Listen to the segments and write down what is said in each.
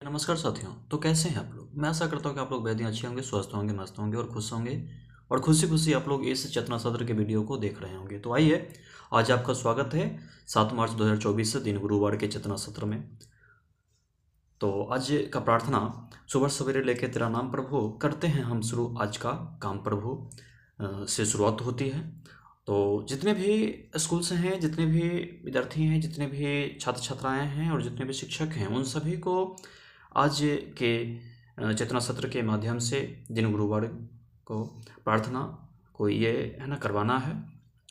नमस्कार साथियों। तो कैसे हैं आप लोग? मैं आशा करता हूँ कि आप लोग बेहद ही अच्छे होंगे, स्वस्थ होंगे, मस्त होंगे और खुश होंगे और खुशी खुशी आप लोग इस चेतना सत्र के वीडियो को देख रहे होंगे। तो आइए, आज आपका स्वागत है 7 मार्च 2024 दिन गुरुवार के चेतना सत्र में। तो आज का प्रार्थना, सुबह सवेरे लेके तेरा नाम प्रभु, करते हैं हम शुरू आज का काम प्रभु से शुरुआत होती है। तो जितने भी स्कूल्स हैं, जितने भी विद्यार्थी हैं, जितने भी छात्र छात्राएं हैं और जितने भी शिक्षक हैं, उन सभी को आज के चेतना सत्र के माध्यम से दिन गुरुवार को प्रार्थना को ये है ना करवाना है।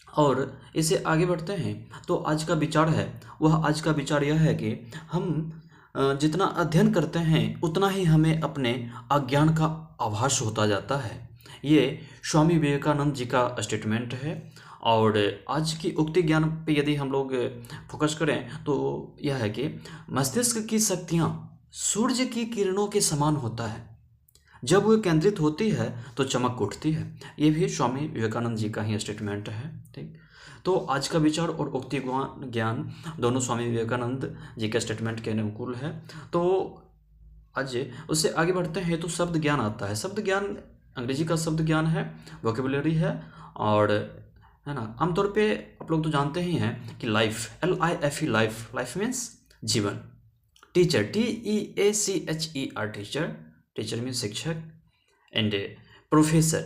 और इसे आगे बढ़ते हैं तो आज का विचार है, वह आज का विचार यह है कि हम जितना अध्ययन करते हैं उतना ही हमें अपने अज्ञान का आभास होता जाता है। ये स्वामी विवेकानंद जी का स्टेटमेंट है। और आज की उक्ति ज्ञान पे यदि हम लोग फोकस करें तो यह है कि मस्तिष्क की शक्तियाँ सूर्य की किरणों के समान होता है, जब वह केंद्रित होती है तो चमक उठती है। ये भी स्वामी विवेकानंद जी का ही स्टेटमेंट है। ठीक, तो आज का विचार और उक्ति ज्ञान दोनों स्वामी विवेकानंद जी के स्टेटमेंट के अनुकूल है। तो आज उससे आगे बढ़ते हैं तो शब्द ज्ञान आता है। शब्द ज्ञान अंग्रेजी का शब्द ज्ञान है, वोकेबुलरी है। और है ना, आमतौर पे आप लोग तो जानते ही हैं कि लाइफ, LIFE, लाइफ मीन्स जीवन। Teacher, TEACHER, teacher, teacher means शिक्षक। And professor,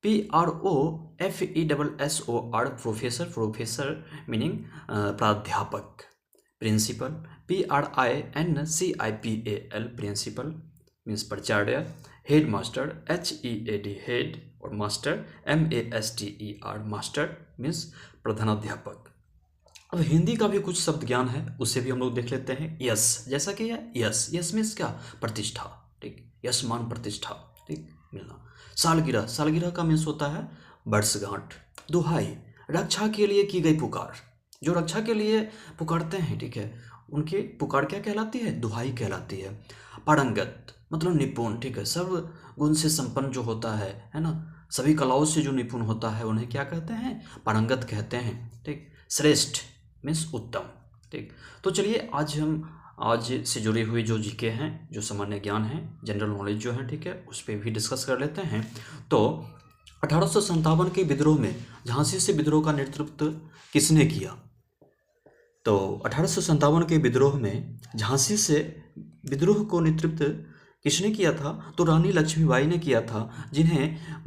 PROFESSOR, professor, professor meaning प्राध्यापक। प्रिंसिपल, PRINCIPAL, प्रिंसिपल मीन्स प्राचार्य। हेड मास्टर, HEAD, हेड, और मास्टर MASTER, मास्टर मीन्स प्रधानाध्यापक। अब हिंदी का भी कुछ शब्द ज्ञान है, उसे भी हम लोग देख लेते हैं। यश, जैसा कि यश, यश मीन्स क्या? प्रतिष्ठा। ठीक, यश मान प्रतिष्ठा, ठीक, मिलना। सालगिरह, सालगिरह का मीन्स होता है वर्षगांठ। दुहाई, रक्षा के लिए की गई पुकार, जो रक्षा के लिए पुकारते हैं, ठीक है, उनकी पुकार क्या कहलाती है? दुहाई कहलाती है। पारंगत मतलब निपुण, ठीक है, सब गुण से संपन्न जो होता है ना, सभी कलाओं से जो निपुण होता है उन्हें क्या कहते हैं? पारंगत कहते हैं। ठीक, श्रेष्ठ मीन्स उत्तम। ठीक, तो चलिए आज से जुड़ी हुई जो जीके हैं, जो सामान्य ज्ञान है, जनरल नॉलेज जो है, ठीक है, उस पर भी डिस्कस कर लेते हैं। तो 1857 के विद्रोह में झांसी से विद्रोह का नेतृत्व किसने किया? तो 1857 के विद्रोह में झांसी से विद्रोह को नेतृत्व किसने किया था? तो रानी लक्ष्मीबाई ने किया था, जिन्हें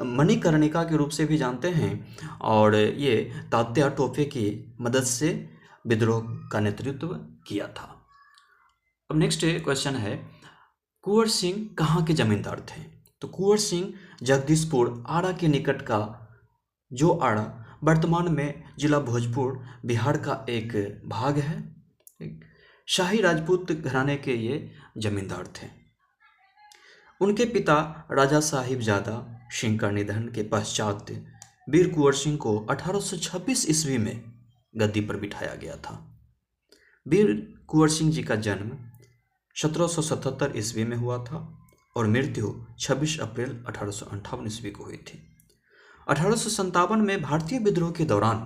मणिकर्णिका के रूप से भी जानते हैं। और ये तात्या टोपे की मदद से विद्रोह का नेतृत्व किया था। अब नेक्स्ट क्वेश्चन है, कुंवर सिंह कहाँ के जमींदार थे? तो कुंवर सिंह जगदीशपुर आरा के निकट का, जो आरा वर्तमान में जिला भोजपुर बिहार का एक भाग है। शाही राजपूत घराने के ये जमींदार थे। उनके पिता राजा साहिबजादा सिंह का निधन के पश्चात वीर कुंवर सिंह को 1826 ईस्वी में गद्दी पर बिठाया गया था। वीर कुंवर सिंह जी का जन्म 1777 ईस्वी में हुआ था और मृत्यु 26 अप्रैल 1858 ईस्वी को हुई थी। 1857 में भारतीय विद्रोह के दौरान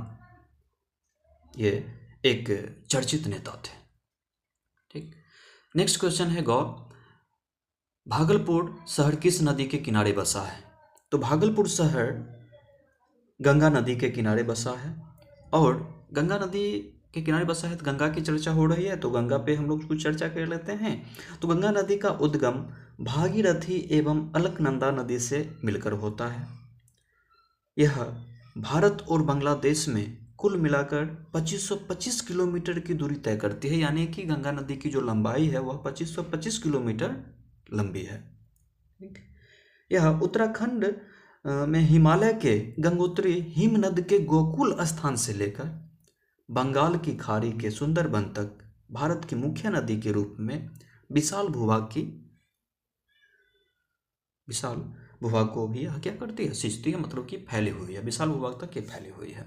ये एक चर्चित नेता थे। ठीक, नेक्स्ट क्वेश्चन है, गौ भागलपुर शहर किस नदी के किनारे बसा है? तो भागलपुर शहर गंगा नदी के किनारे बसा है। और गंगा नदी के किनारे बसा है तो गंगा की चर्चा हो रही है, तो गंगा पे हम लोग कुछ चर्चा कर लेते हैं। तो गंगा नदी का उद्गम भागीरथी एवं अलकनंदा नदी से मिलकर होता है। यह भारत और बांग्लादेश में कुल मिलाकर 2525 किलोमीटर की दूरी तय करती है, यानी कि गंगा नदी की जो लंबाई है वह 2525 किलोमीटर लंबी है। यह उत्तराखंड में हिमालय के गंगोत्री हिमनद के गोकुल स्थान से लेकर बंगाल की खाड़ी के सुंदरबन तक भारत की मुख्य नदी के रूप में विशाल भूभाग को भी यह क्या करती है? सिंचती है, मतलब कि फैली हुई है, विशाल भूभाग तक ये फैली हुई है।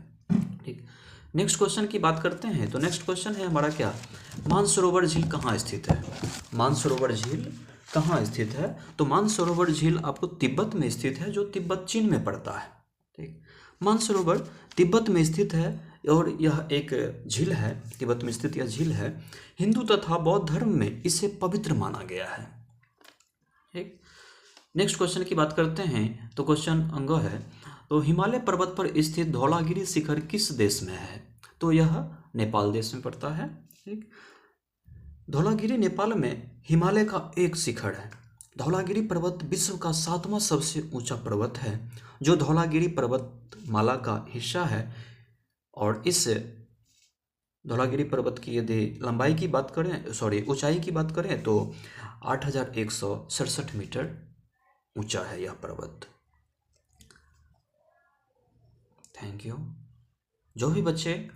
ठीक, नेक्स्ट क्वेश्चन की बात करते हैं। तो नेक्स्ट क्वेश्चन है हमारा क्या? मानसरोवर झील कहाँ स्थित है? मानसरोवर झील कहाँ स्थित है? तो मानसरोवर झील आपको तिब्बत में स्थित है, जो तिब्बत चीन में पड़ता है। ठीक, मानसरोवर तिब्बत में स्थित है। और यह एक झील है, तिब्बत में स्थित यह झील है। हिंदू तथा बौद्ध धर्म में इसे पवित्र माना गया है। ठीक, नेक्स्ट क्वेश्चन की बात करते हैं। तो क्वेश्चन अंग है, तो हिमालय पर्वत पर स्थित धौलागिरी शिखर किस देश में है? तो यह नेपाल देश में पड़ता है। ठीक, धौलागिरी नेपाल में हिमालय का एक शिखर है। धौलागिरी पर्वत विश्व का 7वां सबसे ऊंचा पर्वत है, जो धौलागिरी पर्वतमाला का हिस्सा है। और इस धौलागिरी पर्वत की यदि लंबाई की बात करें, ऊंचाई की बात करें, तो 8,167 मीटर ऊंचा है यह पर्वत। Thank you. जो भी बच्चे